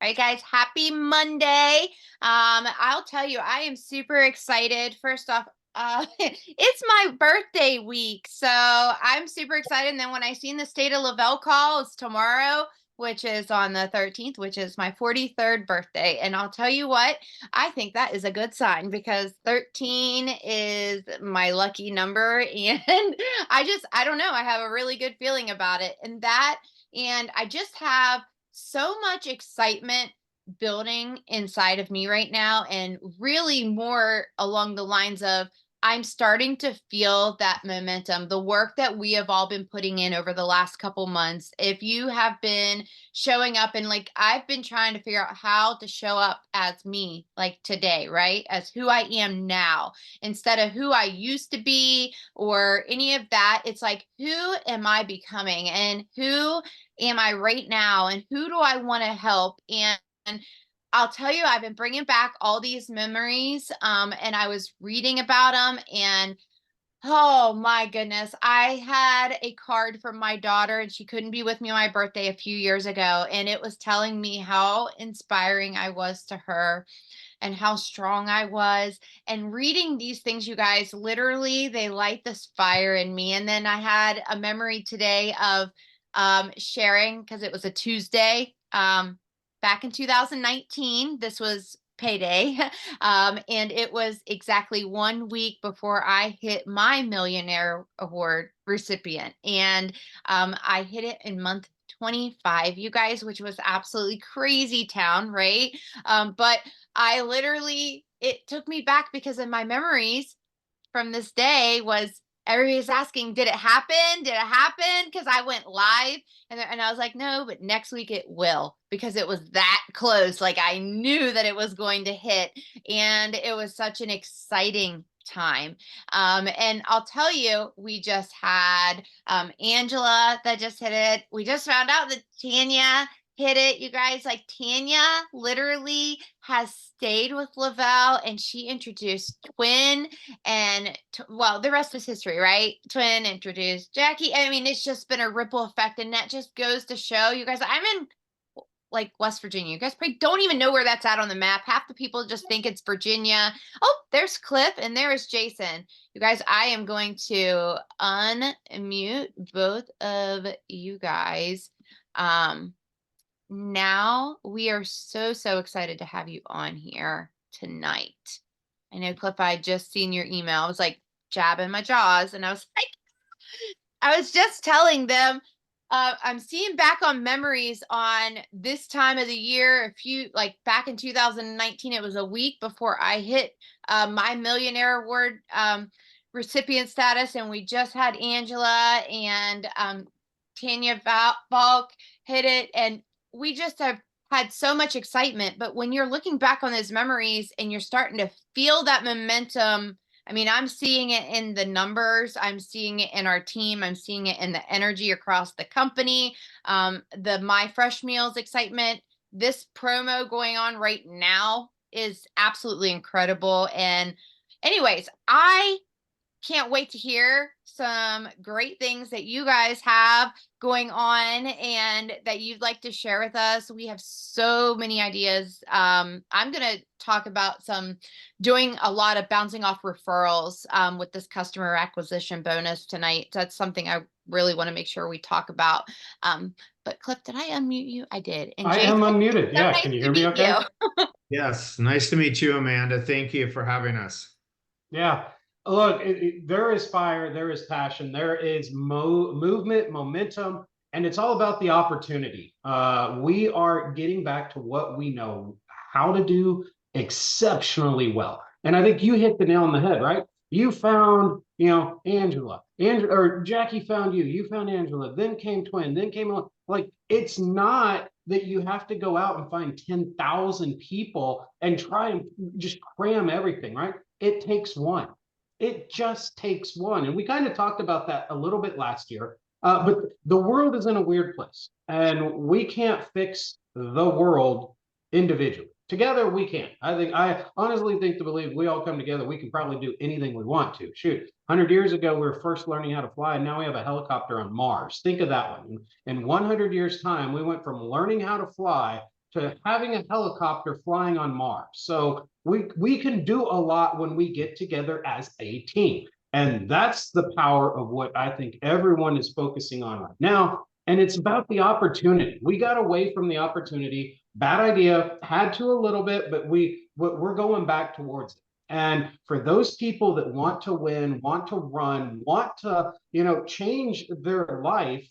All right, guys, happy Monday. I'll tell you, I am super excited. First off, it's my birthday week, so I'm super excited. And then when I seen the State of Lavelle call, it's tomorrow, which is on the 13th, which is my 43rd birthday. And I'll tell you what, I think that is a good sign because 13 is my lucky number. And I don't know, I have a really good feeling about it. And I just have so much excitement building inside of me right now, and really more along the lines of I'm starting to feel that momentum, the work that we have all been putting in over the last couple months. If you have been showing up, and like I've been trying to figure out how to show up as me, like today, right? As who I am now instead of who I used to be or any of that. It's like, who am I becoming and who am I right now and who do I want to help? And I'll tell you, I've been bringing back all these memories, and I was reading about them, and oh my goodness, I had a card from my daughter, and she couldn't be with me on my birthday a few years ago, and it was telling me how inspiring I was to her and how strong I was. And reading these things, you guys, literally, they light this fire in me. And then I had a memory today of sharing, because it was a Tuesday, back in 2019. This was payday. And it was exactly 1 week before I hit my millionaire award recipient. And I hit it in month 25, you guys, which was absolutely crazy town, right? But I literally, it took me back because in my memories from this day was everybody's asking, did it happen? Did it happen? Because I went live, and I was like, no, but next week it will, because it was that close. Like I knew that it was going to hit, and it was such an exciting time. And I'll tell you, we just had Angela that just hit it. We just found out that Tanya hit it, you guys. Like Tanya literally has stayed with Lavelle, and she introduced Twin, and well, the rest is history, right? Twin introduced Jackie. I mean, it's just been a ripple effect, and that just goes to show you guys. I'm in like West Virginia. You guys probably don't even know where that's at on the map. Half the people just think it's Virginia. Oh, there's Cliff and there is Jayson. You guys, I am going to unmute both of you guys. Now we are so excited to have you on here tonight. I know, Cliff, I had just seen your email. I was like jabbing my jaws, and I was like, I was just telling them, I'm seeing back on memories on this time of the year. A few, like back in 2019, it was a week before I hit my millionaire award recipient status, and we just had Angela and Tanya Valk hit it, and we just have had so much excitement. But when you're looking back on those memories and you're starting to feel that momentum, I mean, I'm seeing it in the numbers. I'm seeing it in our team. I'm seeing it in the energy across the company. The My Fresh Meals excitement. This promo going on right now is absolutely incredible. And anyways, I can't wait to hear some great things that you guys have going on and that you'd like to share with us. We have so many ideas. I'm going to talk about doing a lot of bouncing off referrals with this customer acquisition bonus tonight. That's something I really want to make sure we talk about. But Cliff, did I unmute you? I did. And I am Jason, unmuted. so Yeah. nice Can you to hear me meet okay? you. Yes, nice to meet you, Amanda. Thank you for having us. Yeah. Look, there is fire, there is passion, there is movement, momentum, and it's all about the opportunity. We are getting back to what we know how to do exceptionally well. And I think you hit the nail on the head, right? You found, Angela, or Jackie found you, you found Angela, then came Twin, then came on. Like, it's not that you have to go out and find 10,000 people and try and just cram everything, right? It takes one. It just takes one. And we kind of talked about that a little bit last year. But the world is in a weird place, and we can't fix the world individually. Together, we can. I honestly think to believe we all come together, we can probably do anything we want to. Shoot, 100 years ago, we were first learning how to fly, and now we have a helicopter on Mars. Think of that one. In 100 years' time, we went from learning how to fly to having a helicopter flying on Mars. So we can do a lot when we get together as a team. And that's the power of what I think everyone is focusing on right now. And it's about the opportunity. We got away from the opportunity. Bad idea, had to a little bit, but we're going back towards it. And for those people that want to win, want to run, want to, change their life,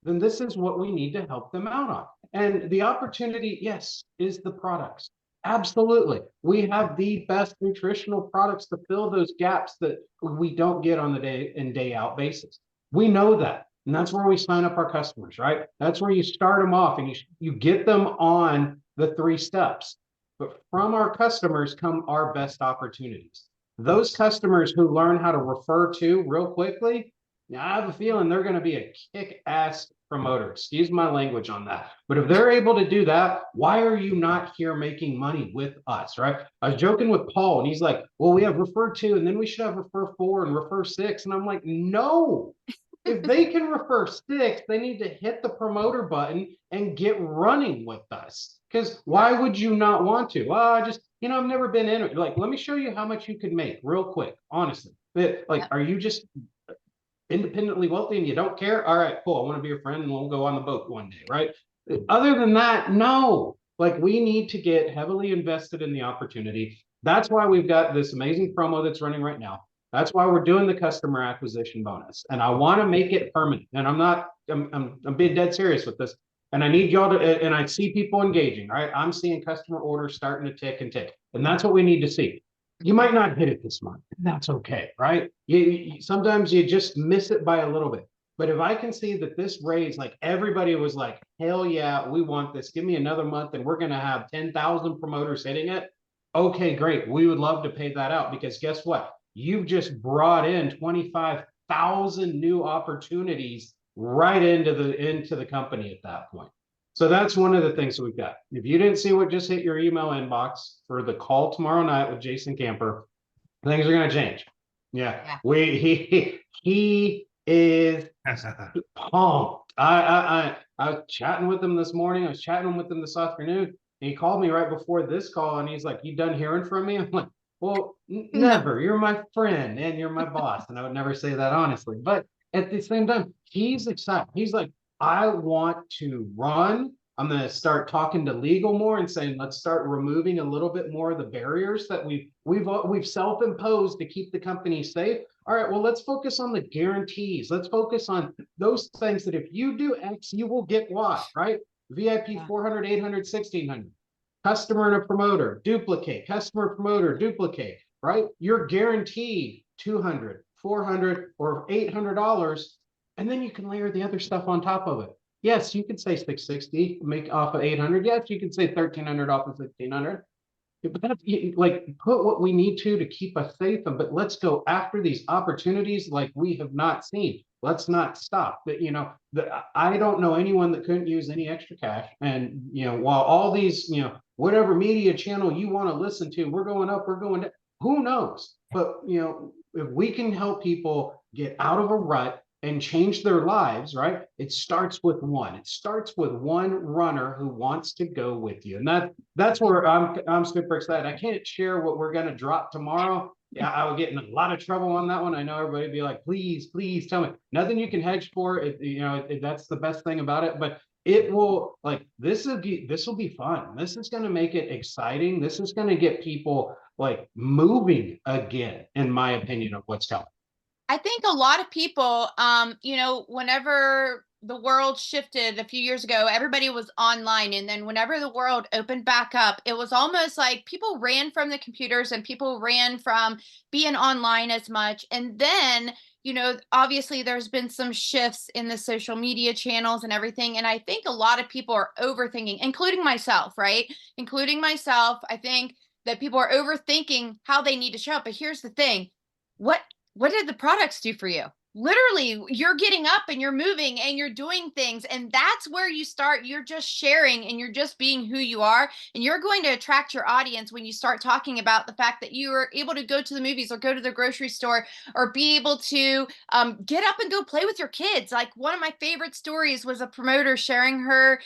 then this is what we need to help them out on. And the opportunity, yes, is the products. Absolutely. We have the best nutritional products to fill those gaps that we don't get on the day in, day out basis. We know that. And that's where we sign up our customers, right? That's where you start them off and you get them on the 3 steps. But from our customers come our best opportunities. Those customers who learn how to refer to real quickly, I have a feeling they're going to be a kick-ass promoter. Excuse my language on that. But if they're able to do that, why are you not here making money with us, right? I was joking with Paul, and he's like, well, we have refer to, and then we should have refer 4 and refer 6. And I'm like, no. If they can refer 6, they need to hit the promoter button and get running with us. Because why would you not want to? Well, I've never been in it. Like, let me show you how much you can make real quick, honestly. Are you just independently wealthy and you don't care? All right, cool. I want to be your friend and we'll go on the boat one day, right? Other than that, no. Like, we need to get heavily invested in the opportunity. That's why we've got this amazing promo that's running right now. That's why we're doing the customer acquisition bonus. And I want to make it permanent. And I'm being dead serious with this. And I need y'all to, and I see people engaging, right? I'm seeing customer orders starting to tick and tick. And that's what we need to see. You might not hit it this month. That's okay, right? Sometimes you just miss it by a little bit. But if I can see that this raise, like everybody was like, hell yeah, we want this. Give me another month and we're going to have 10,000 promoters hitting it. Okay, great. We would love to pay that out because guess what? You've just brought in 25,000 new opportunities right into the company at that point. So that's one of the things that we've got. If you didn't see what just hit your email inbox for the call tomorrow night with Jayson Camper, things are going to change. Yeah. He is pumped. I was chatting with him this morning. I was chatting with him this afternoon. And he called me right before this call and he's like, you done hearing from me? I'm like, well, never. You're my friend and you're my boss. And I would never say that honestly. But at the same time, he's excited. He's like, I want to run. I'm going to start talking to legal more and saying, let's start removing a little bit more of the barriers that we've self-imposed to keep the company safe. All right, well, let's focus on the guarantees. Let's focus on those things that if you do X, you will get Y, right? VIP 400, 800, 1600. Customer and a promoter, duplicate. Customer, promoter, duplicate, right? You're guaranteed 200, 400, or $800. And then you can layer the other stuff on top of it. Yes, you could say 660, make off of 800. Yes, you could say 1,300 off of 1,500. But that's like, put what we need to keep us safe. But let's go after these opportunities like we have not seen. Let's not stop. But I don't know anyone that couldn't use any extra cash. And while all these, whatever media channel you want to listen to, we're going up, we're going down. Who knows? But if we can help people get out of a rut and change their lives, right? It starts with one. It starts with one runner who wants to go with you. And that's where I'm super excited. I can't share what we're going to drop tomorrow. Yeah, I would get in a lot of trouble on that one. I know everybody would be like, please tell me. Nothing you can hedge for. That's the best thing about it. But it will, like, this will be fun. This is going to make it exciting. This is going to get people like moving again, in my opinion, of what's coming. I think a lot of people, whenever the world shifted a few years ago, everybody was online. And then whenever the world opened back up, it was almost like people ran from the computers and people ran from being online as much. And then, obviously there's been some shifts in the social media channels and everything. And I think a lot of people are overthinking, including myself, right? Including myself. I think that people are overthinking how they need to show up. But here's the thing. What did the products do for you? literally you're getting up and you're moving and you're doing things, and that's where you start. You're just sharing and you're just being who you are, and you're going to attract your audience when you start talking about the fact that you are able to go to the movies or go to the grocery store or be able to get up and go play with your kids. Like, one of my favorite stories was a promoter sharing her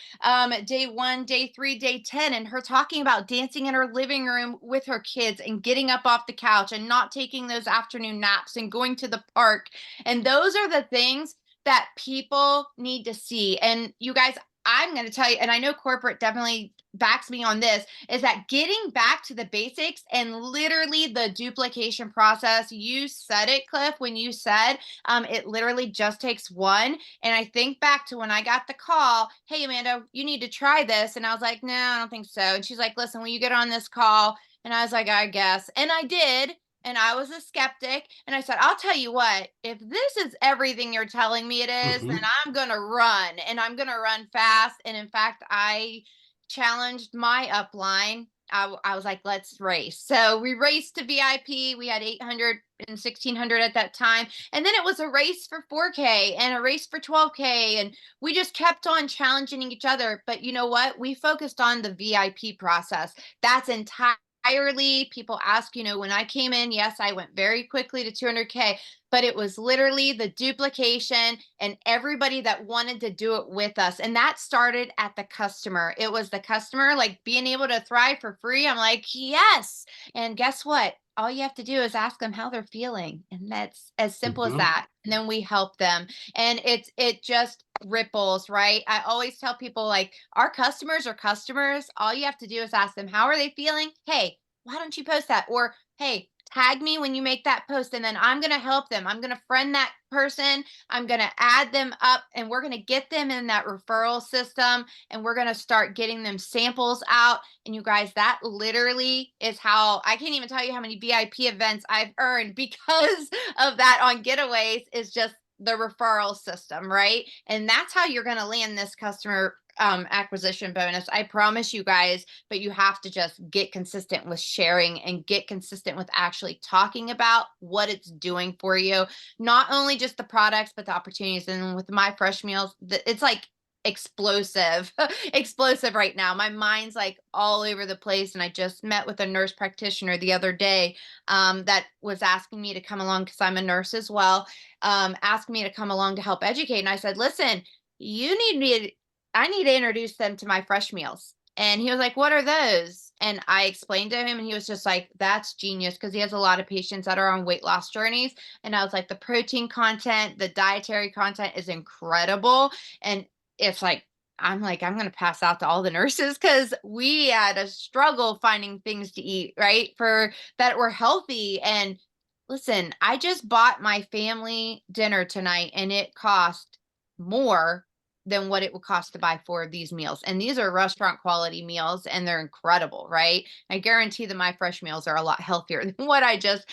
day 1, day 3, day 10, and her talking about dancing in her living room with her kids and getting up off the couch and not taking those afternoon naps and going to the park. And those are the things that people need to see. And you guys, I'm going to tell you, and I know corporate definitely backs me on this, is that getting back to the basics and literally the duplication process. You said it, Cliff, when you said it literally just takes one. And I think back to when I got the call, hey, Amanda, you need to try this. And I was like, no, I don't think so. And she's like, listen, will you get on this call? And I was like, I guess. And I did. And I was a skeptic. And I said, I'll tell you what, if this is everything you're telling me it is, then I'm going to run, and I'm going to run fast. And in fact, I challenged my upline. I was like, let's race. So we raced to VIP. We had 800 and 1600 at that time. And then it was a race for 4K and a race for 12K. And we just kept on challenging each other. But you know what? We focused on the VIP process. That's entirely, people ask, when I came in, yes, I went very quickly to 200K, but it was literally the duplication and everybody that wanted to do it with us. And that started at the customer. It was the customer, like, being able to thrive for free. I'm like, yes. And guess what? All you have to do is ask them how they're feeling. And that's as simple as that. And then we help them. And it just ripples, right? I always tell people, like, our customers are customers. All you have to do is ask them, how are they feeling? Hey, why don't you post that? Or, hey, tag me when you make that post, and then I'm going to help them. I'm going to friend that person. I'm going to add them up, and we're going to get them in that referral system, and we're going to start getting them samples out. And you guys, that literally is how, I can't even tell you how many VIP events I've earned because of that on Getaways, is just the referral system, right? And that's how you're going to land this customer acquisition bonus. I promise you guys, but you have to just get consistent with sharing and get consistent with actually talking about what it's doing for you. Not only just the products, but the opportunities. And with my fresh meals, it's like explosive, explosive right now. My mind's like all over the place. And I just met with a nurse practitioner the other day that was asking me to come along, because I'm a nurse as well, asking me to come along to help educate. And I said, listen, you need me I need to introduce them to my fresh meals. And he was like, what are those? And I explained to him, and he was just like, that's genius, because he has a lot of patients that are on weight loss journeys. And I was like, the protein content, the dietary content is incredible. And it's like, I'm going to pass out to all the nurses, because we had a struggle finding things to eat, right? For that were healthy. And listen, I just bought my family dinner tonight, and it cost more than what it would cost to buy 4 of these meals. And these are restaurant quality meals, and they're incredible, right? I guarantee that my fresh meals are a lot healthier than what I just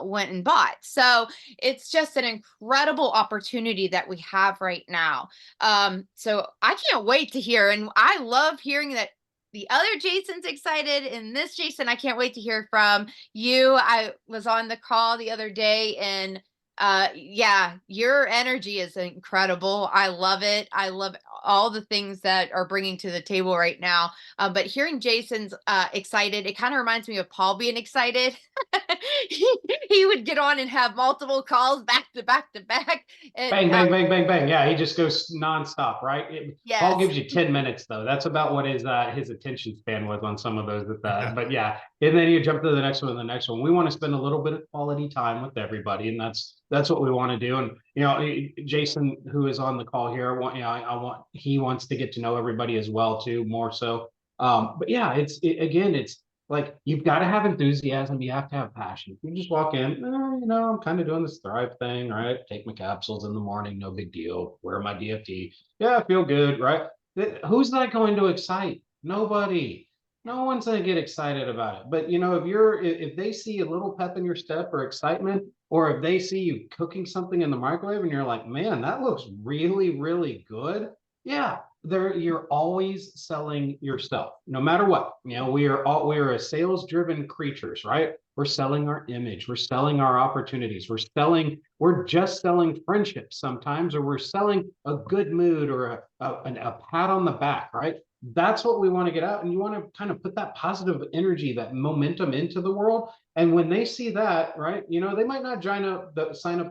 went and bought. So it's just an incredible opportunity that we have right now. So I can't wait to hear, and I love hearing that the other Jayson's excited, and this Jayson, I can't wait to hear from you. I was on the call the other day, and yeah, your energy is incredible. I love it. I love all the things that are bringing to the table right now. But hearing Jayson's excited, it kind of reminds me of Paul being excited. he would get on and have multiple calls back to back to back. And Bang, bang, bang, bang, bang. Yeah, he just goes nonstop, right? Paul yes. gives you 10 minutes though. That's about what his attention span was on some of those. But yeah, and then you jump to the next one, and the next one. We want to spend a little bit of quality time with everybody, and that's what we want to do. And Jayson, who is on the call here, he wants to get to know everybody as well too, more so. But yeah, it's like, you've got to have enthusiasm. You have to have passion. You just walk in, I'm kind of doing this Thrive thing, right? Take my capsules in the morning, no big deal. Wear my DFT. Yeah, I feel good, right? Who's that going to excite? Nobody. No one's going to get excited about it. But if they see a little pep in your step or excitement, or if they see you cooking something in the microwave and you're like, man, that looks really, really good. Yeah, you're always selling your stuff, no matter what. We are a sales driven creatures, right? We're selling our image. We're selling our opportunities. We're just selling friendships sometimes, or we're selling a good mood or a pat on the back, right? That's what we want to get out. And you want to kind of put that positive energy, that momentum into the world. And when they see that, right, they might not sign up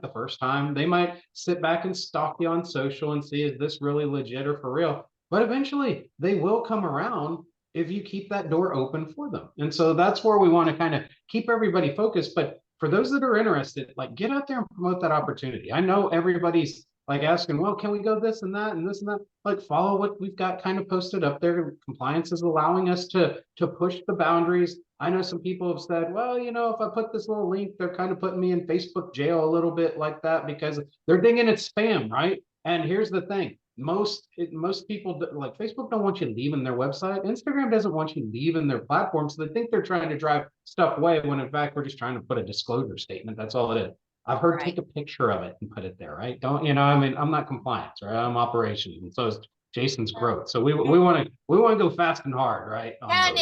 the first time. They might sit back and stalk you on social and see, is this really legit or for real? But eventually they will come around if you keep that door open for them. And so that's where we want to kind of keep everybody focused. But for those that are interested, like, get out there and promote that opportunity. I know everybody's like asking, well, can we go this and that and this and that? Like, follow what we've got kind of posted up there. Compliance is allowing us to push the boundaries. I know some people have said, well, if I put this little link, they're kind of putting me in Facebook jail a little bit like that because they're thinking it's spam, right? And here's the thing. Most people like Facebook don't want you leaving their website. Instagram doesn't want you leaving their platform. So they think they're trying to drive stuff away when in fact we're just trying to put a disclosure statement. That's all it is. I've heard Right. take a picture of it and put it there, right? Don't, I mean, I'm not compliance, right? I'm operations. And so is Jason's growth. So we want to go fast and hard, right? On Yeah, those.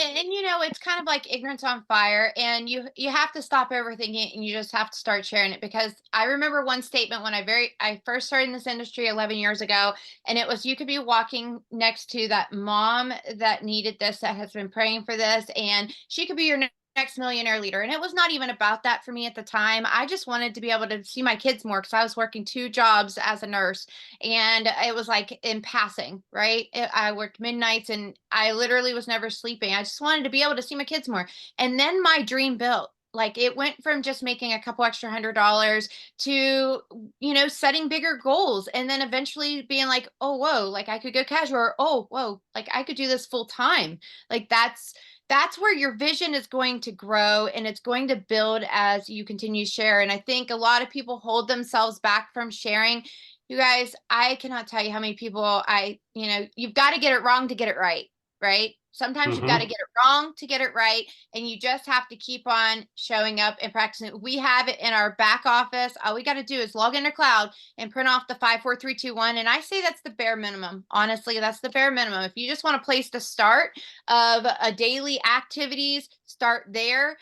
it's kind of like ignorance on fire, and you have to stop overthinking, and you just have to start sharing it. Because I remember one statement when I first started in this industry 11 years ago, and it was, you could be walking next to that mom that needed this, that has been praying for this, and she could be your next millionaire leader. And it was not even about that for me at the time. I just wanted to be able to see my kids more because I was working 2 jobs as a nurse, and it was like in passing, right? I worked midnights and I literally was never sleeping. I just wanted to be able to see my kids more. And then my dream built. Like, it went from just making a couple extra $100 to, setting bigger goals. And then eventually being like, oh, whoa, like I could go casual, or, oh, whoa, like I could do this full time. Like, that's where your vision is going to grow, and it's going to build as you continue to share. And I think a lot of people hold themselves back from sharing. You guys, I cannot tell you how many people you've got to get it wrong to get it right, right? Sometimes you've got to Mhm. get it wrong to get it right, and you just have to keep on showing up and practicing. We have it in our back office. All we got to do is log into cloud and print off the 5 4 3 2 1. And I say that's the bare minimum. Honestly, that's the bare minimum. If you just want a place to start of a daily activities, start there.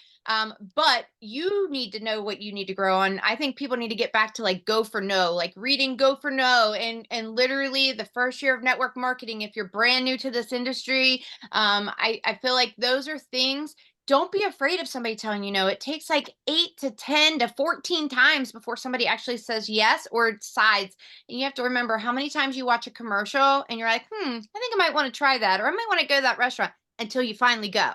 But you need to know what you need to grow on. I think people need to get back to like go for no, like reading go for no. And literally the first year of network marketing, if you're brand new to this industry, I feel like those are things. Don't be afraid of somebody telling you no. It takes like 8 to 10 to 14 times before somebody actually says yes or decides. And you have to remember how many times you watch a commercial and you're like, I think I might want to try that, or I might want to go to that restaurant, until you finally go.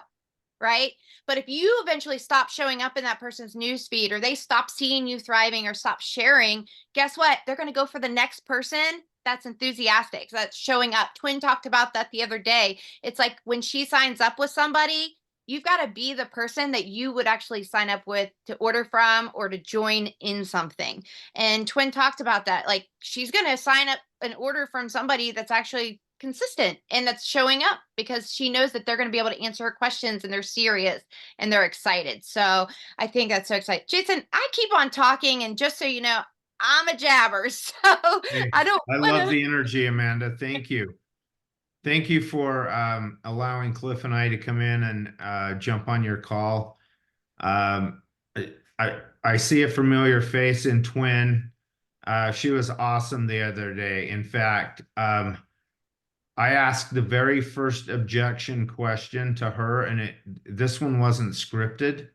Right. But if you eventually stop showing up in that person's news feed, or they stop seeing you thriving or stop sharing, guess what? They're going to go for the next person that's enthusiastic, that's showing up. Twin talked about that the other day. It's like when she signs up with somebody, you've got to be the person that you would actually sign up with to order from or to join in something. And Twin talked about that. Like, she's going to sign up an order from somebody that's actually consistent and that's showing up because she knows that they're going to be able to answer her questions, and they're serious and they're excited. So I think that's so exciting. Jason, I keep on talking, and just so you know, I'm a jabber. So Hey, I don't I want love to. the energy, Amanda. Thank you. Thank you for allowing Cliff and I to come in and jump on your call. Um, I see a familiar face in Twin. She was awesome the other day. In fact, I asked the very first objection question to her, and this one wasn't scripted,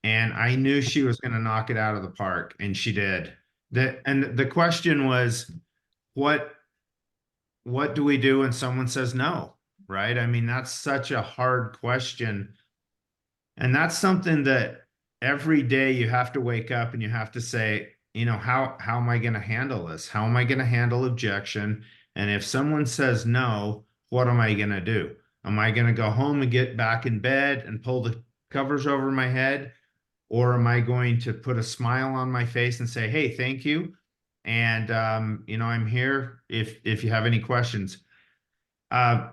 and I knew she was going to knock it out of the park, and she did. And the question was, what what do we do when someone says no? Right? I mean, that's such a hard question. And that's something that every day you have to wake up and you have to say, how am I going to handle this? How am I going to handle objection? And if someone says no, what am I going to do? Am I going to go home and get back in bed and pull the covers over my head? Or am I going to put a smile on my face and say, hey, thank you. And I'm here if you have any questions. Uh,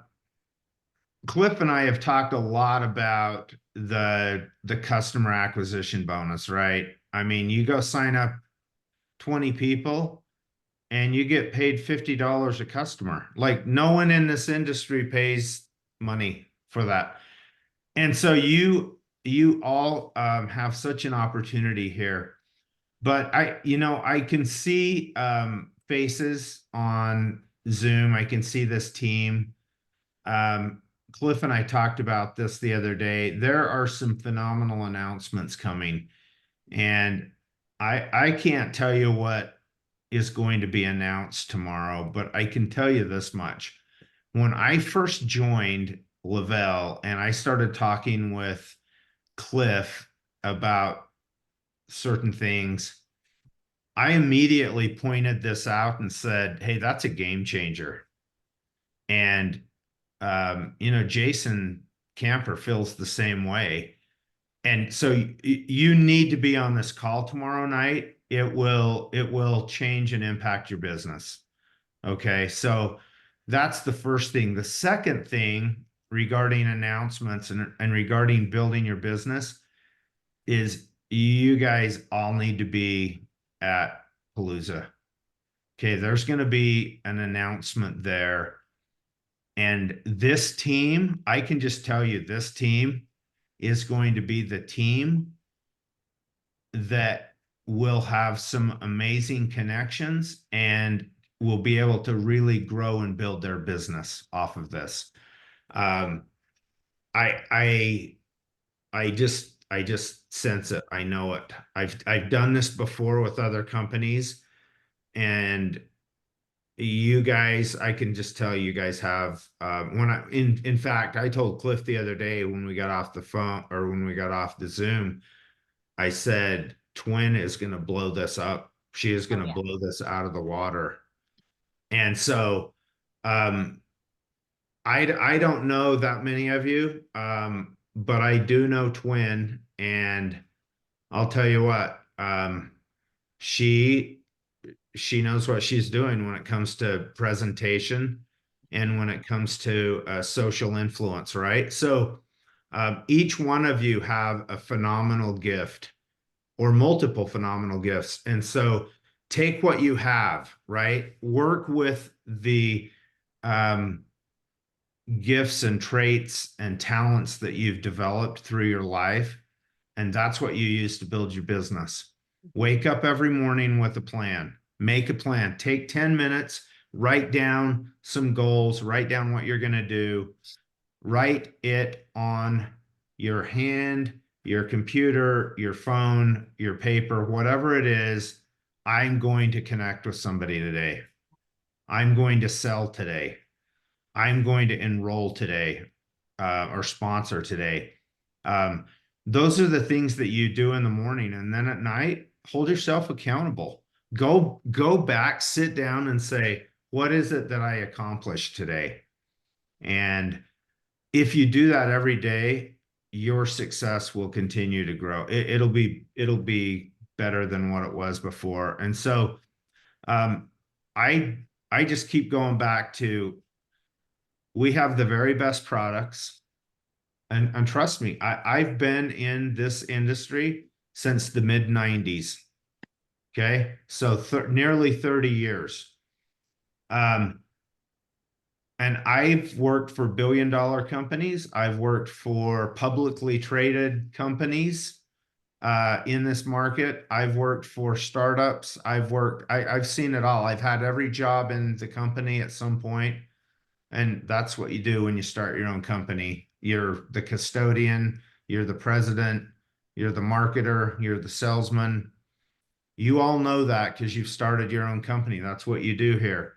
Cliff and I have talked a lot about the customer acquisition bonus, right? I mean, you go sign up 20 people and you get paid $50 a customer. Like, no one in this industry pays money for that. And so you all have such an opportunity here. But I can see faces on Zoom. I can see this team. Um, Cliff and I talked about this the other day. There are some phenomenal announcements coming, and I can't tell you what is going to be announced tomorrow, but I can tell you this much. When I first joined Lavelle and I started talking with Cliff about certain things, I immediately pointed this out and said, "Hey, that's a game changer." And Jason Camper feels the same way. And so you need to be on this call tomorrow night. It will change and impact your business. Okay, so that's the first thing. The second thing regarding announcements and regarding building your business is you guys all need to be at Palooza. Okay, there's going to be an announcement there. And this team, I can just tell you, this team is going to be the team that will have some amazing connections and will be able to really grow and build their business off of this. Um, I I just sense it. I know it. I've done this before with other companies, and you guys, I can just tell you guys have when I in fact I told Cliff the other day when we got off the phone or when we got off the Zoom, I said Twin is going to blow this up. She is going Oh to yeah. blow this out of the water. And so um I don't know that many of you, but I do know Twin, and I'll tell you what, she she knows what she's doing when it comes to presentation and when it comes to social influence, right? So each one of you have a phenomenal gift or multiple phenomenal gifts. And so take what you have, right? Work with the um, gifts and traits and talents that you've developed through your life. And that's what you use to build your business. Wake up every morning with a plan, make a plan, take 10 minutes, write down some goals, write down what you're going to do, write it on your hand, your computer, your phone, your paper, whatever it is. I'm going to connect with somebody today. I'm going to sell today. I'm going to enroll today or sponsor today. Um, those are the things that you do in the morning, and then at night, hold yourself accountable. Go back, sit down, and say, "What is it that I accomplished today?" And if you do that every day, your success will continue to grow. It'll be better than what it was before. And so, um, I I just keep going back to we have the very best products. And trust me, I've been in this industry since the mid 90s. Okay. So nearly 30 years. Um, and I've worked for billion-dollar companies. I've worked for publicly traded companies in this market. I've worked for startups. I've seen it all. I've had every job in the company at some point. And that's what you do when you start your own company. You're the custodian, you're the president, you're the marketer, you're the salesman. You all know that because you've started your own company. That's what you do here.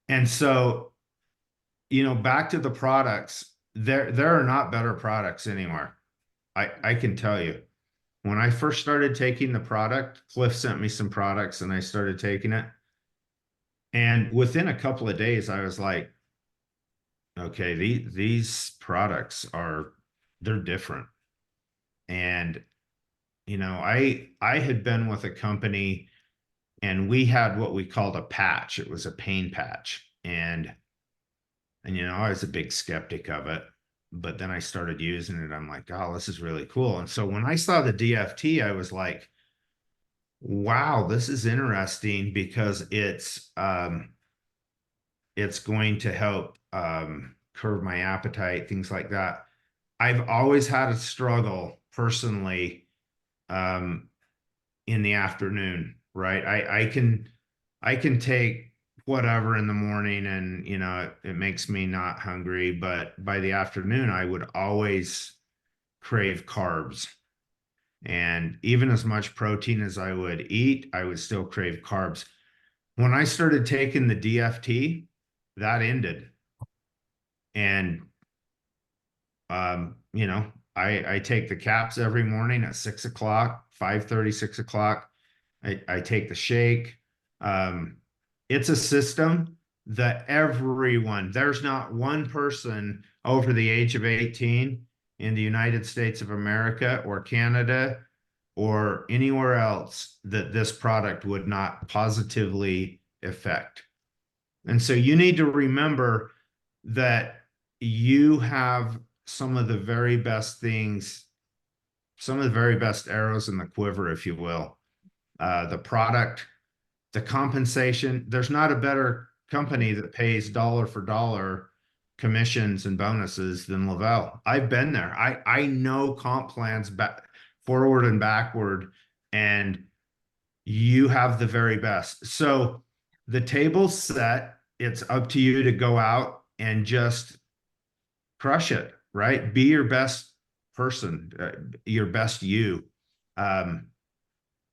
And so, back to the products, there are not better products anywhere. I can tell you. When I first started taking the product, Cliff sent me some products and I started taking it. And within a couple of days, I was like, okay, these products they're different. And I had been with a company and we had what we called a patch. It was a pain patch. And I was a big skeptic of it. But then I started using it. I'm like, oh, this is really cool. And so when I saw the DFT, I was like, wow, this is interesting because it's going to help curb my appetite, things like that. I've always had a struggle personally, um, in the afternoon, right? I can take whatever in the morning and it makes me not hungry, but by the afternoon I would always crave carbs. And even as much protein as I would eat, I would still crave carbs. When I started taking the DFT, that ended. And I take the caps every morning at 6 o'clock, 5:30, 6 o'clock. I take the shake. Um, it's a system that there's not one person over the age of 18 in the United States of America or Canada or anywhere else that this product would not positively affect. And so you need to remember that you have some of the very best things, some of the very best arrows in the quiver, if you will. The product, the compensation. There's not a better company that pays dollar for dollar commissions and bonuses than Lavelle. I've been there. I know comp plans back forward and backward, and you have the very best. So the table's set. It's up to you to go out and just crush it, right? Be your best person, your best you. Um,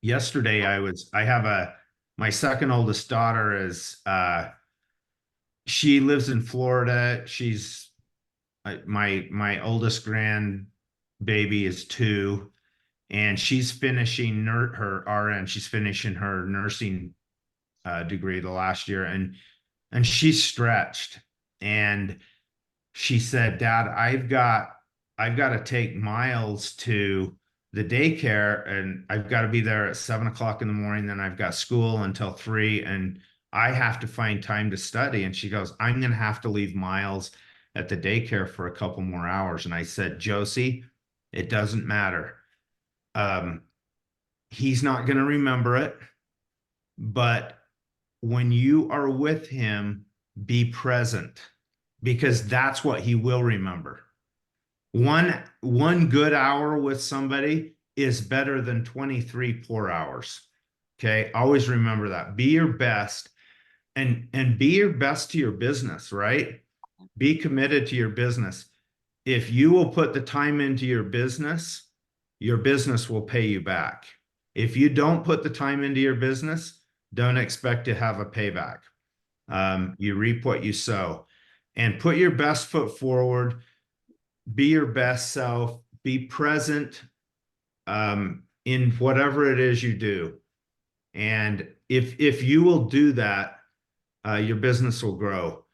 Yesterday I have my second oldest daughter is, she lives in Florida. She's my oldest grandbaby is 2, and she's finishing her RN. She's finishing her nursing degree the last year, and she's stretched. And she said, Dad, I've got to take Miles to the daycare, and I've got to be there at 7 o'clock in the morning. Then I've got school until 3, and I have to find time to study. And she goes, I'm going to have to leave Miles at the daycare for a couple more hours. And I said, Josie, it doesn't matter. Um, he's not going to remember it, but when you are with him, be present, because that's what he will remember. One good hour with somebody is better than 23 poor hours. Okay. Always remember that. Be your best, and be your best to your business, right? Be committed to your business. If you will put the time into your business will pay you back. If you don't put the time into your business, don't expect to have a payback. You reap what you sow, and put your best foot forward. Be your best self. Be present, in whatever it is you do. And if you will do that, your business will grow.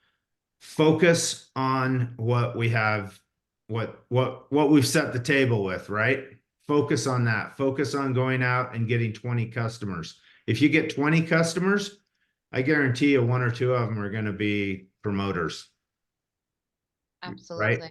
Focus on what we have, what we've set the table with, right? Focus on that. Focus on going out and getting 20 customers. If you get 20 customers, I guarantee you 1 or 2 of them are going to be promoters, right? Absolutely.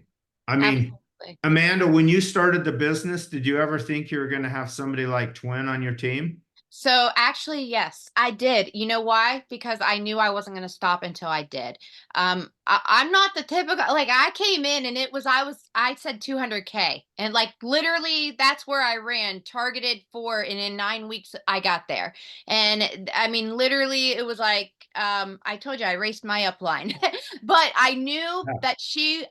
I mean, Absolutely. Amanda, when you started the business, did you ever think you were going to have somebody like Twin on your team? So actually, yes, I did. You know why? Because I knew I wasn't going to stop until I did. I'm not the typical, like I came in and I said 200K, and like literally that's where I ran targeted for, and in 9 weeks I got there. And I mean, literally it was like, I told you I raced my upline, but I knew Yeah. that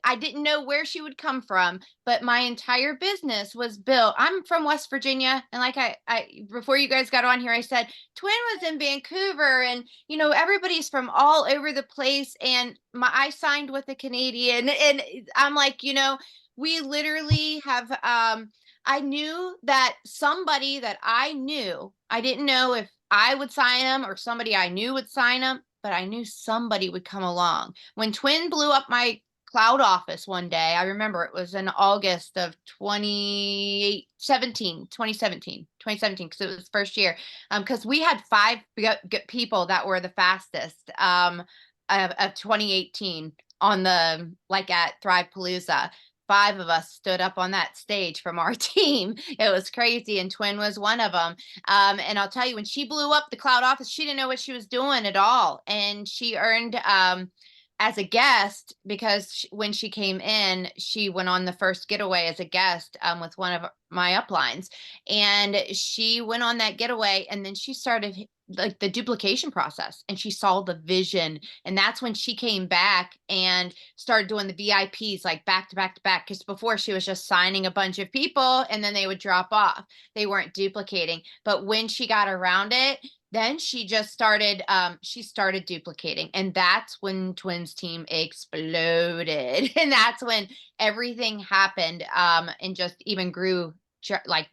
I didn't know where she would come from, but my entire business was built. I'm from West Virginia, and like I before you guys got on here, I said Twin was in Vancouver, and everybody's from all over the place. And I signed with a Canadian, and I'm like, we literally have. I knew that somebody that I knew, I didn't know if I would sign them or somebody I knew would sign them, but I knew somebody would come along. When Twin blew up my cloud office one day, I remember it was in August of 2017, because it was the first year. Because we had 5 people that were the fastest of 2018 on the, like, at Thrive Palooza. 5 of us stood up on that stage from our team. It was crazy, and Twin was one of them. And I'll tell you, when she blew up the cloud office, she didn't know what she was doing at all, and she earned as a guest, because when she came in, she went on the first getaway as a guest with one of my uplines, and she went on that getaway, and then she started like the duplication process, and she saw the vision, and that's when she came back and started doing the VIPs like back to back to back, because before she was just signing a bunch of people and then they would drop off. They weren't duplicating. But when she got around it, then she just started she started duplicating, and that's when twins team exploded. And that's when everything happened, and just even grew like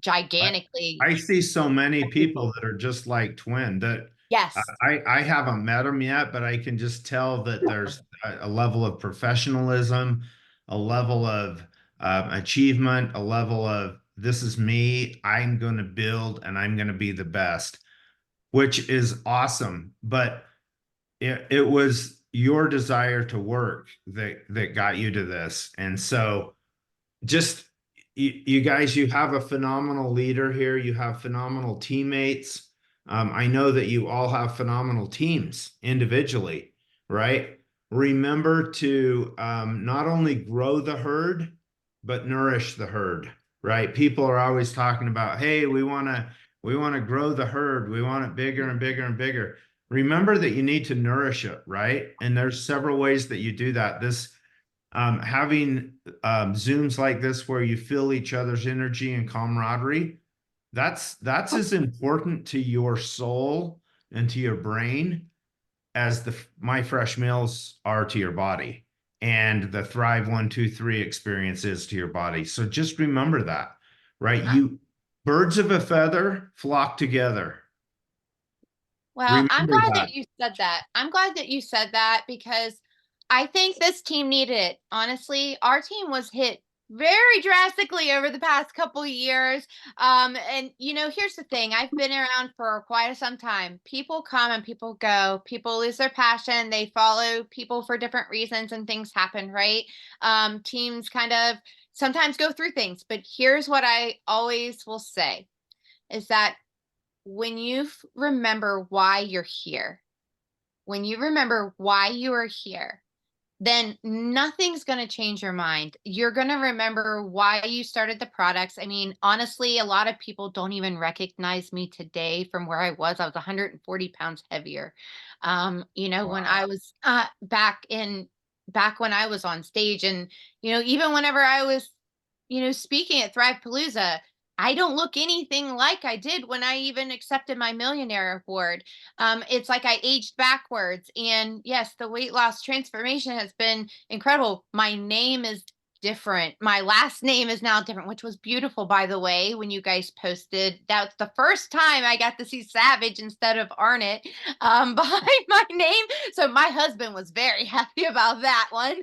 I, gigantically. I see so many people that are just like Twin that Yes. I haven't met them yet, but I can just tell that there's a level of professionalism, a level of achievement, a level of this is me, I'm going to build and I'm going to be the best, which is awesome. But it was your desire to work that got you to this. And so just you guys, you have a phenomenal leader here. You have phenomenal teammates. I know that you all have phenomenal teams individually, right? Remember to not only grow the herd, but nourish the herd, right? People are always talking about, hey, we want to grow the herd. We want it bigger and bigger and bigger. Remember that you need to nourish it, right? And there's several ways that you do that. This having Zooms like this where you feel each other's energy and camaraderie, that's as important to your soul and to your brain as the My Fresh Meals are to your body and the Thrive 1, 2, 3 experience is to your body. So just remember that, right? You birds of a feather flock together. Well, I'm Remember glad that. that you said that. I'm glad that you said that, because I think this team needed it. Honestly, our team was hit very drastically over the past couple of years. And here's the thing. I've been around for quite some time. People come and people go. People lose their passion. They follow people for different reasons, and things happen, right? Teams kind of sometimes go through things. But here's what I always will say is that when you remember why you're here, when you remember why you are here, then nothing's going to change your mind. You're going to remember why you started the products. I mean, honestly, a lot of people don't even recognize me today from where I was. I was 140 pounds heavier. When I Wow. was back when I was on stage, and even whenever I was speaking at Thrive Palooza, I don't look anything like I did when I even accepted my millionaire award. It's like I aged backwards. And yes, the weight loss transformation has been incredible. My name is different. My last name is now different, which was beautiful, by the way, when you guys posted. That's the first time I got to see Savage instead of Arnett behind my name. So my husband was very happy about that one.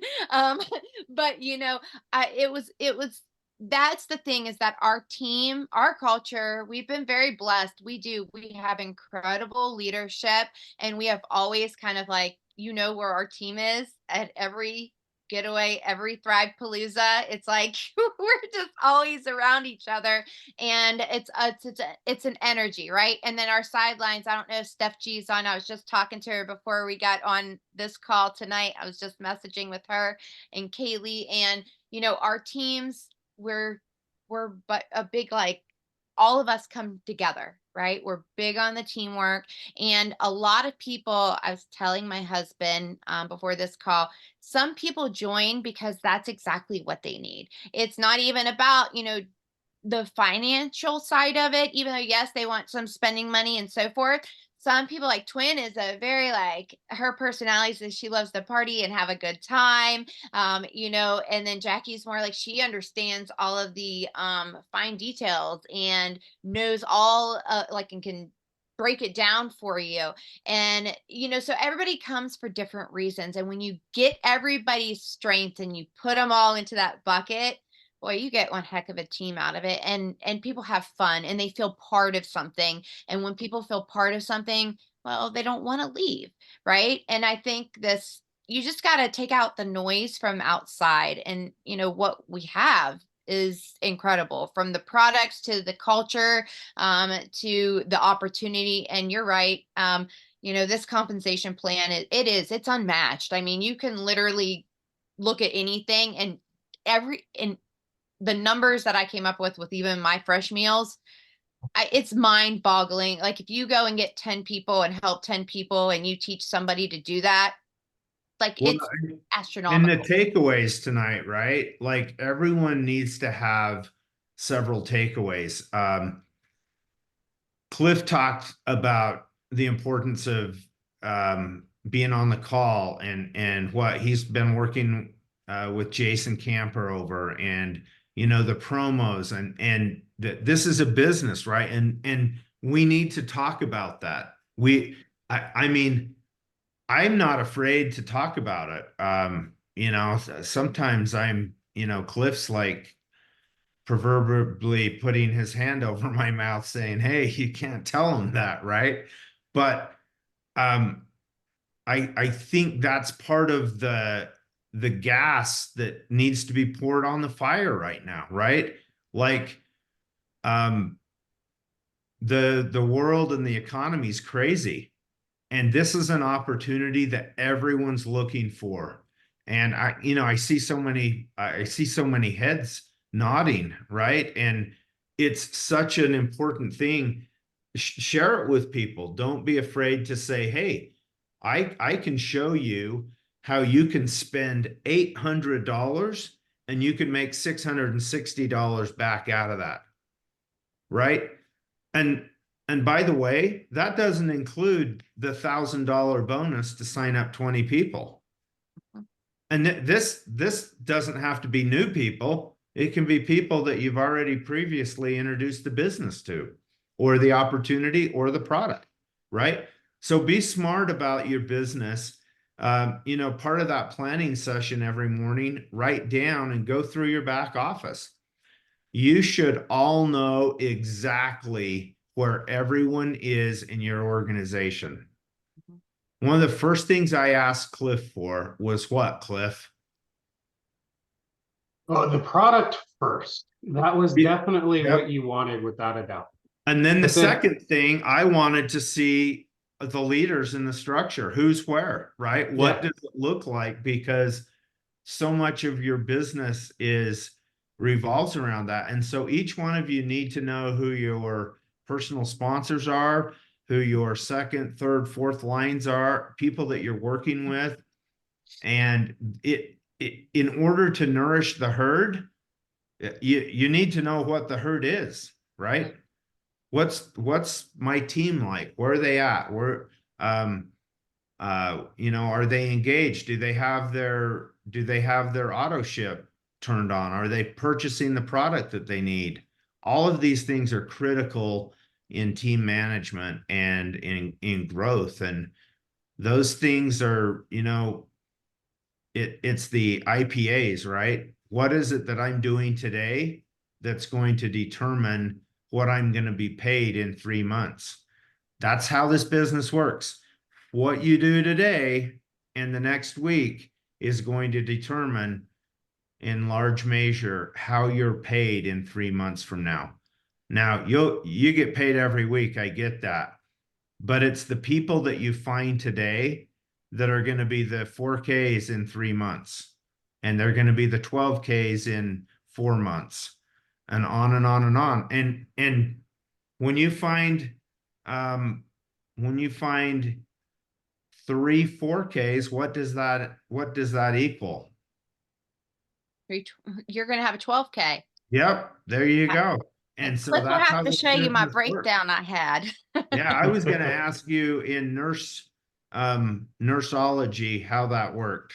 But it was that's the thing, is that our team, our culture, we've been very blessed. We have incredible leadership, and we have always kind of like, where our team is at every getaway, every Thrive Palooza. It's like we're just always around each other, and it's an energy, right? And then our sidelines, I don't know if Steph G's on. I was just talking to her before we got on this call tonight. I was just messaging with her and Kaylee, and our teams, we're but a big, like, all of us come together, right? We're big on the teamwork. And a lot of people, I was telling my husband before this call, some people join because that's exactly what they need. It's not even about the financial side of it, even though yes, they want some spending money and so forth. Some people, like Twin, is a very, like, her personality is she loves to party and have a good time. And then Jackie's more like, she understands all of the fine details and knows all, like, and can break it down for you. And so everybody comes for different reasons, and when you get everybody's strength and you put them all into that bucket, boy, you get one heck of a team out of it. And people have fun and they feel part of something. And when people feel part of something, well, they don't want to leave, right? And I think this, you just got to take out the noise from outside. And what we have is incredible, from the products to the culture, to the opportunity. And you're right. this compensation plan, it's unmatched. I mean, you can literally look at anything, and the numbers that I came up with even my fresh meals, it's mind boggling. Like, if you go and get 10 people and help 10 people and you teach somebody to do that, like, Well, it's and the astronomical. takeaways tonight, right? Like everyone needs to have several takeaways. Cliff talked about the importance of being on the call and what he's been working with Jason Camper over, and the promos, and that this is a business, right? And we need to talk about that. I mean, I'm not afraid to talk about it. Sometimes Cliff's like proverbially putting his hand over my mouth saying, "Hey, you can't tell him that," right? But um, I think that's part of the gas that needs to be poured on the fire right now, right? Like um, the world and the economy is crazy, and this is an opportunity that everyone's looking for. And I see so many heads nodding, right? And it's such an important thing. Share it with people. Don't be afraid to say, hey, I can show you how you can spend $800 and you can make $660 back out of that, right? And and by the way, that doesn't include the $1,000 bonus to sign up 20 people. And this doesn't have to be new people. It can be people that you've already previously introduced the business to, or the opportunity, or the product, right? So be smart about your business. Part of that planning session every morning, write down and go through your back office. You should all know exactly where everyone is in your organization. One of the first things I asked Cliff for was what, Cliff? Oh, the product first. That was definitely what Yep. you wanted, without a doubt. And then the But then, second thing, I wanted to see the leaders in the structure, who's where, right? What yeah, does it look like? Because so much of your business is revolves around that. And so each one of you need to know who your personal sponsors are, who your second, third, fourth lines are, people that you're working with. And in order to nourish the herd, you need to know what the herd is, right? What's my team like? Where are they at? Um are they engaged? Do they have their auto ship turned on? Are they purchasing the product that they need? All of these things are critical in team management and in growth. And those things are, it's the IPAs, right? What is it that I'm doing today that's going to determine what I'm going to be paid in 3 months? That's how this business works. What you do today and the next week is going to determine in large measure how you're paid in 3 months from now. Now you get paid every week. I get that. But it's the people that you find today that are going to be the 4Ks in 3 months. And they're going to be the 12Ks in 4 months, and on and on and on. And when you find um when you find three 4Ks, what does that equal? You're going to have a 12K. Yep, there you go. And And so Cliff will that's have how to this show you my business works. breakdown I had. Yeah, I was going to ask you in nurseology how that worked.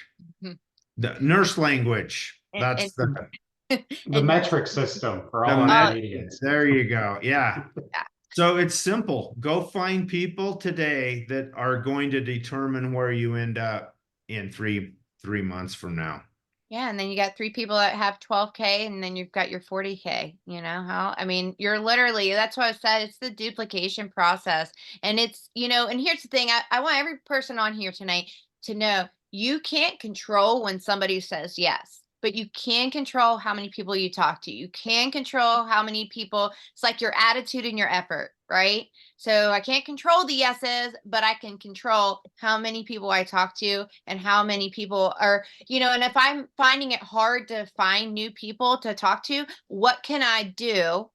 The nurse language. and That's the the and metric system for the all our uh, met. Canadians. There you go. Yeah. yeah. So it's simple. Go find people today that are going to determine where you end up in three months from now. Yeah, and then you got 3 people that have 12K, and then you've got your 40K. I mean, you're literally, that's what I said, it's the duplication process. And and here's the thing, I want every person on here tonight to know you can't control when somebody says yes. but you can control how many people you talk to. You can control how many people, it's like your attitude and your effort, right? So I can't control the yeses, but I can control how many people I talk to and how many people are, and if I'm finding it hard to find new people to talk to, what can I do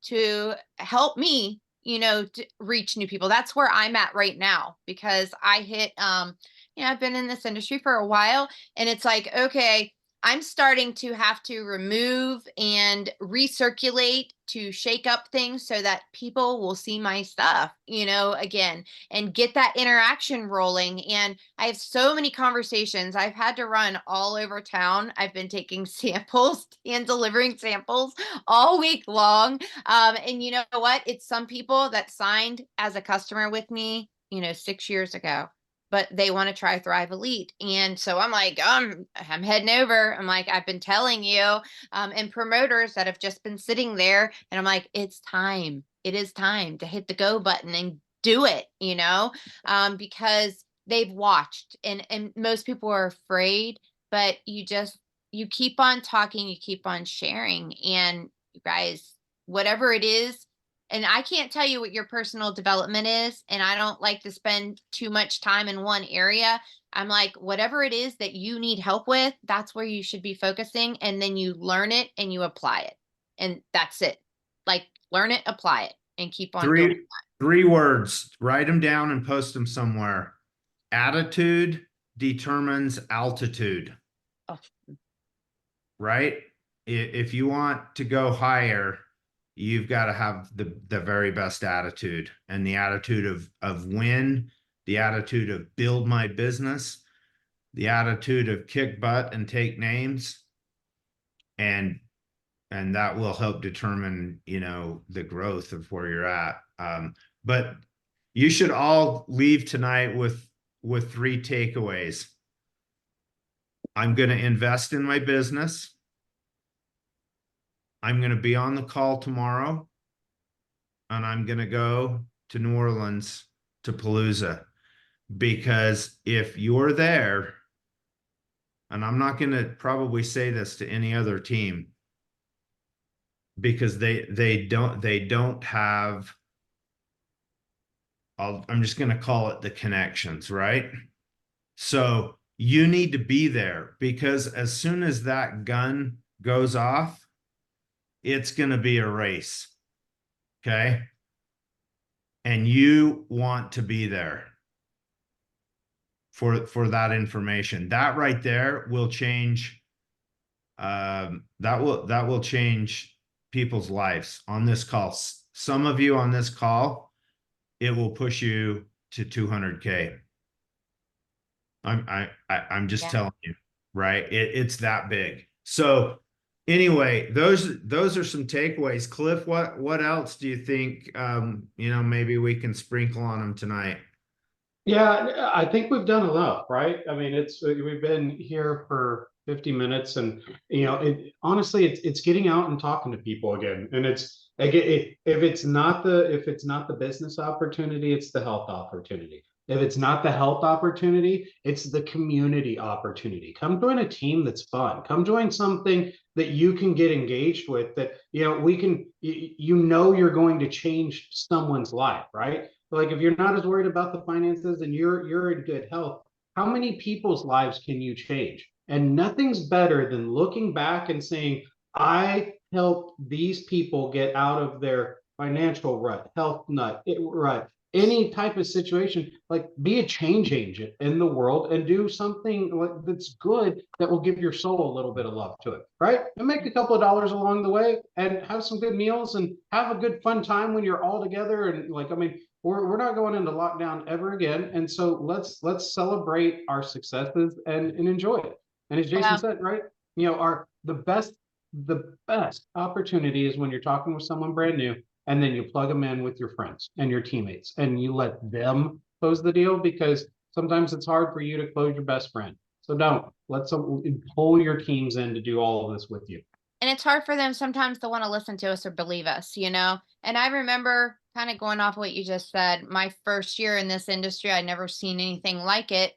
to help me, to reach new people? That's where I'm at right now, because I hit, I've been in this industry for a while, and it's like, okay, I'm starting to have to remove and recirculate to shake up things so that people will see my stuff, again, and get that interaction rolling. And I have so many conversations. I've had to run all over town. I've been taking samples and delivering samples all week long. And you know what? It's some people that signed as a customer with me, 6 years ago, but they want to try Thrive Elite. And so I'm like, I'm heading over. I'm like, I've been telling you, and promoters that have just been sitting there, and I'm like, it's time. It is time to hit the go button and do it, because they've watched, and most people are afraid, but you keep on talking, you keep on sharing, and you guys, whatever it is, and I can't tell you what your personal development is, and I don't like to spend too much time in one area. I'm like, whatever it is that you need help with, that's where you should be focusing, and then you learn it and you apply it. And that's it. Like, learn it, apply it, and keep on doing Three words, write them down and post them somewhere. Attitude determines altitude, it. right? If you want to go higher, you've got to have the very best attitude, and the attitude of win, the attitude of build my business, the attitude of kick butt and take names, and that will help determine, the growth of where you're at. But you should all leave tonight with three takeaways. I'm going to invest in my business. I'm going to be on the call tomorrow, and I'm going to go to New Orleans to Palooza, because if you're there, and I'm not going to probably say this to any other team, because they don't have, I'm just going to call it the connections, right? So you need to be there, because as soon as that gun goes off, it's going to be a race. Okay. And you want to be there for that information. That right there will change. That will change people's lives on this call. Some of you on this call, it will push you to 200K. I'm just telling you, right? It's that big. So anyway, those are some takeaways. Cliff, what else do you think, maybe we can sprinkle on them tonight? Yeah, I think we've done enough, right? I mean, we've been here for 50 minutes, and honestly, it's getting out and talking to people again. And it's like, if it's not the business opportunity, it's the health opportunity. If it's not the health opportunity, it's the community opportunity. Come join a team that's fun. Come join something that you can get engaged with, that we can, you're going to change someone's life, right? Like, if you're not as worried about the finances and you're in good health, how many people's lives can you change? And nothing's better than looking back and saying, I helped these people get out of their financial rut, health rut, any type of situation. Like, be a change agent in the world and do something that's good, that will give your soul a little bit of love to it, right? And make a couple of dollars along the way, and have some good meals, and have a good fun time when you're all together. And like, I mean, we're not going into lockdown ever again, and so let's celebrate our successes and enjoy it. And as Jayson Well, said, right, our the best opportunity is when you're talking with someone brand new, and then you plug them in with your friends and your teammates, and you let them close the deal, because sometimes it's hard for you to close your best friend. So don't pull your teams in to do all of this with you. and it's hard for them sometimes to want to listen to us or believe us, And I remember, kind of going off what you just said, my first year in this industry, I'd never seen anything like it.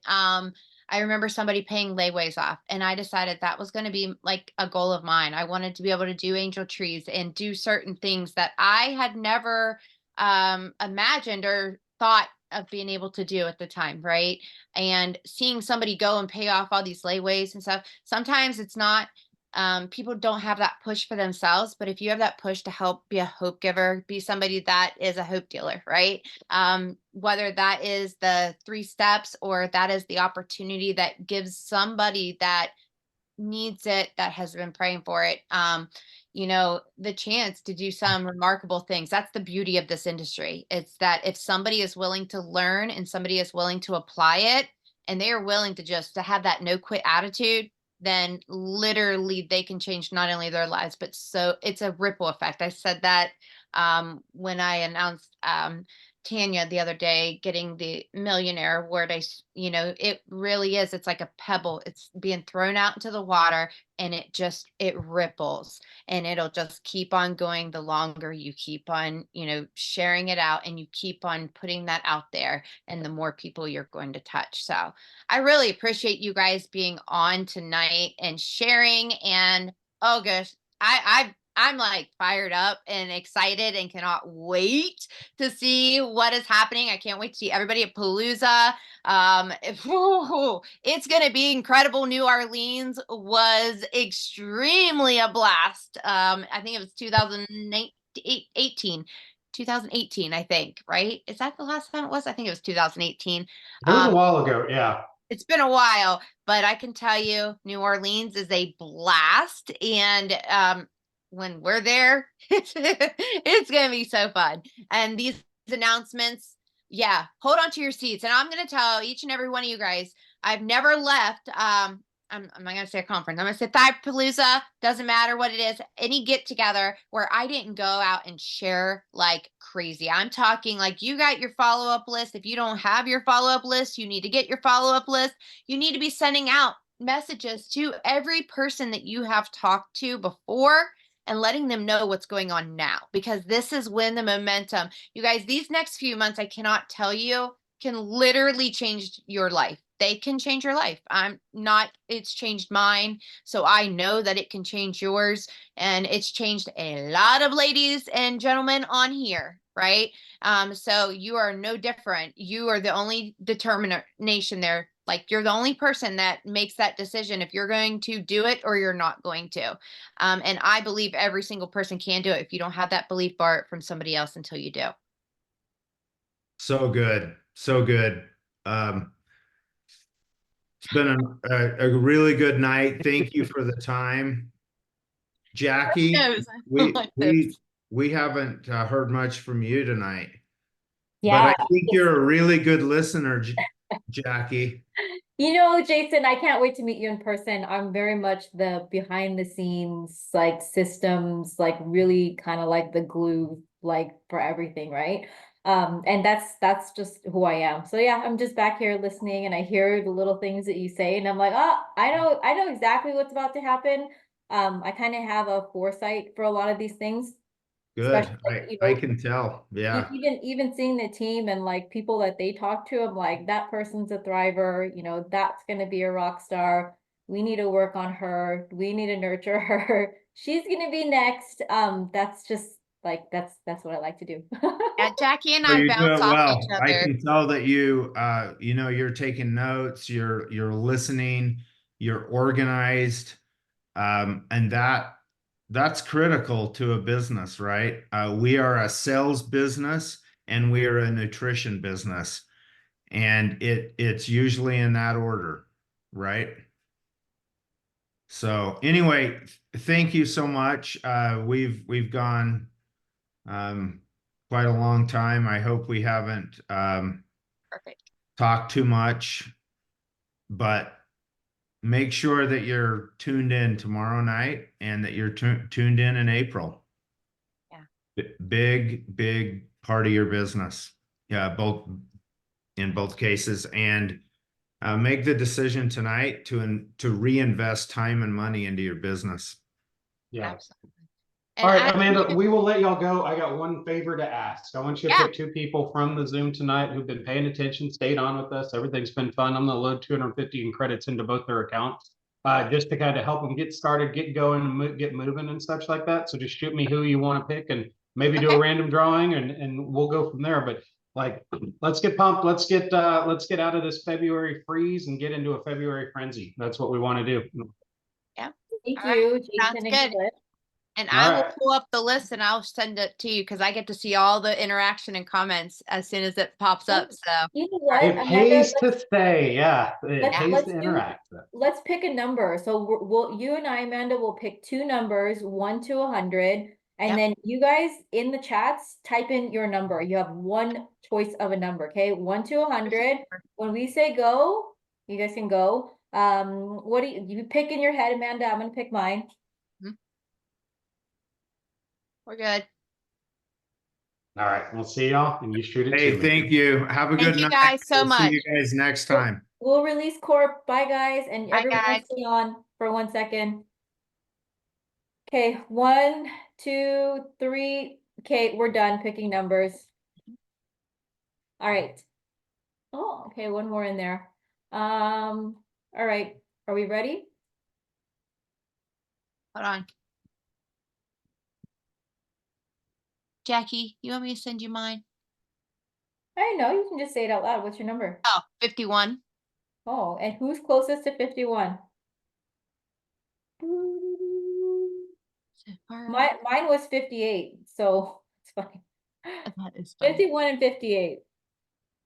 I remember somebody paying layaways off, and I decided that was going to be like a goal of mine. I wanted to be able to do angel trees and do certain things that I had never imagined or thought of being able to do at the time, right? And seeing somebody go and pay off all these layaways and stuff, sometimes it's not, people don't have that push for themselves, but if you have that push to help be a hope giver, be somebody that is a hope dealer, right? Whether that is the 3 steps or that is the opportunity that gives somebody that needs it, that has been praying for it, the chance to do some remarkable things. That's the beauty of this industry. It's that if somebody is willing to learn and somebody is willing to apply it, and they are willing to just to have that no quit attitude, then literally they can change not only their lives, but so it's a ripple effect. I said that when I announced Tanya the other day getting the millionaire award. It really is. It's like a pebble. It's being thrown out into the water, and it ripples, and it'll just keep on going the longer you keep on, sharing it out, and you keep on putting that out there, and the more people you're going to touch. So I really appreciate you guys being on tonight and sharing. And oh gosh, I'm like fired up and excited and cannot wait to see what is happening. I can't wait to see everybody at Palooza. It's going to be incredible. New Orleans was extremely a blast. I think it was 2018, I think, right? Is that the last time it was? I think it was 2018. It was a while ago. Yeah. It's been a while, but I can tell you New Orleans is a blast. And when we're there, it's going to be so fun. And these announcements, yeah, hold on to your seats. And I'm going to tell each and every one of you guys, I've never left. I'm not going to say a conference. I'm going to say Palooza. Doesn't matter what it is. Any get together where I didn't go out and share like crazy. I'm talking like you got your follow up list. If you don't have your follow up list, you need to get your follow up list. You need to be sending out messages to every person that you have talked to before and letting them know what's going on now, because this is when the momentum, you guys, these next few months, I cannot tell you, can literally change your life. They can change your life. It's changed mine. So I know that it can change yours. And it's changed a lot of ladies and gentlemen on here, right? So you are no different. You are the only determination there. Like you're the only person that makes that decision if you're going to do it or you're not going to. And I believe every single person can do it. If you don't have that belief, borrow it from somebody else until you do. So good. So good. It's been a really good night. Thank you for the time. Jackie, we haven't heard much from you tonight. Yeah. But I think you're a really good listener, Jackie. Jayson, I can't wait to meet you in person. I'm very much the behind the scenes, like systems, like really kind of like the glue, like for everything, right? And that's just who I am. So yeah, I'm just back here listening and I hear the little things that you say and I'm like, oh, I know exactly what's about to happen. I kind of have a foresight for a lot of these things. Good. I can tell. Yeah. Even seeing the team and like people that they talk to, I'm like, that person's a thriver, that's gonna be a rock star. We need to work on her. We need to nurture her. She's gonna be next. That's just like that's what I like to do. Yeah, Jackie and So I you do bounce it off well. each I other. can tell that you're taking notes, you're listening, you're organized. And that's critical to a business, right? We are a sales business and we are a nutrition business, and it's usually in that order, right? So anyway, thank you so much. We've gone quite a long time. I hope we haven't Perfect. talked too much, but make sure that you're tuned in tomorrow night and that you're tuned in April. Yeah. Big part of your business. Yeah, in both cases. And make the decision tonight to reinvest time and money into your business. Yeah. Absolutely. And All I, right, Amanda, we will let y'all go. I got one favor to ask. I want you to yeah, pick 2 people from the Zoom tonight who've been paying attention, stayed on with us. Everything's been fun. I'm going to load 250 in credits into both their accounts, just to kind of help them get started, get going, and get moving and such like that. So just shoot me who you want to pick and maybe do okay. a random drawing, and we'll go from there. But like, let's get pumped. Let's get out of this February freeze and get into a February frenzy. That's what we want to do. Yeah. Thank All right. you, Sounds Jason and good. Cliff. And All I will right. pull up the list and I'll send it to you because I get to see all the interaction and comments as soon as it pops up. So You know what, It Amanda, pays to stay. Yeah, it pays let's to do, interact. let's pick a number. So you and I, Amanda, will pick 2 numbers, 1 to 100. And Yep. then you guys in the chats, type in your number. You have one choice of a number, okay? 1 to 100. When we say go, you guys can go. What do you pick in your head, Amanda? I'm gonna pick mine. we're good. All right, we'll see y'all, and you shoot it to Hey, me. thank you. Have a Thank good you night. guys so We'll see much. you guys next time. We'll release Corp. Bye, guys. And Bye, everyone guys. stay on for 1 second. Okay, 1, 2, 3. Okay, we're done picking numbers. All right. Oh, okay, one more in there. All right. Are we ready? Hold on. Jackie, you want me to send you mine? I know, you can just say it out loud. What's your number? Oh, 51. Oh, and who's closest to 51? Mine was 58, so it's fine. That is funny. 51 and 58.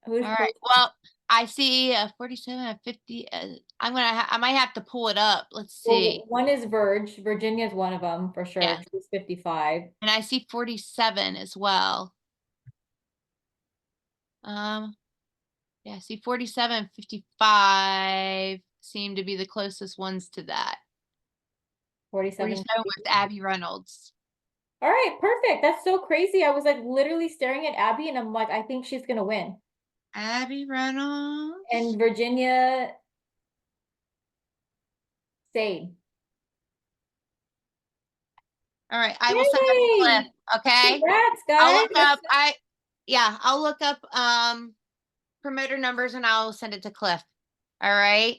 Who's All right. closest? Well, I see 47 and 50. I might have to pull it up. Let's see. Well, one is Verge. Virginia's one of them for sure. Yeah. She's 55. And I see 47 as well. Yeah, I see 47 and 55 seem to be the closest ones to that. 47. 47 with Abby Reynolds. All right, perfect. That's so crazy. I was like literally staring at Abby and I'm like, I think she's gonna win. Abby Reynolds. And Virginia Sade. All right, I will send that to Cliff. Okay. Congrats, I'll guys. look up. I'll look up promoter numbers and I'll send it to Cliff. All right.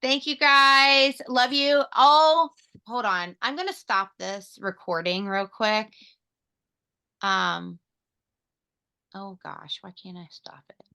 Thank you guys. Love you. Oh, hold on. I'm gonna stop this recording real quick. Oh gosh, why can't I stop it?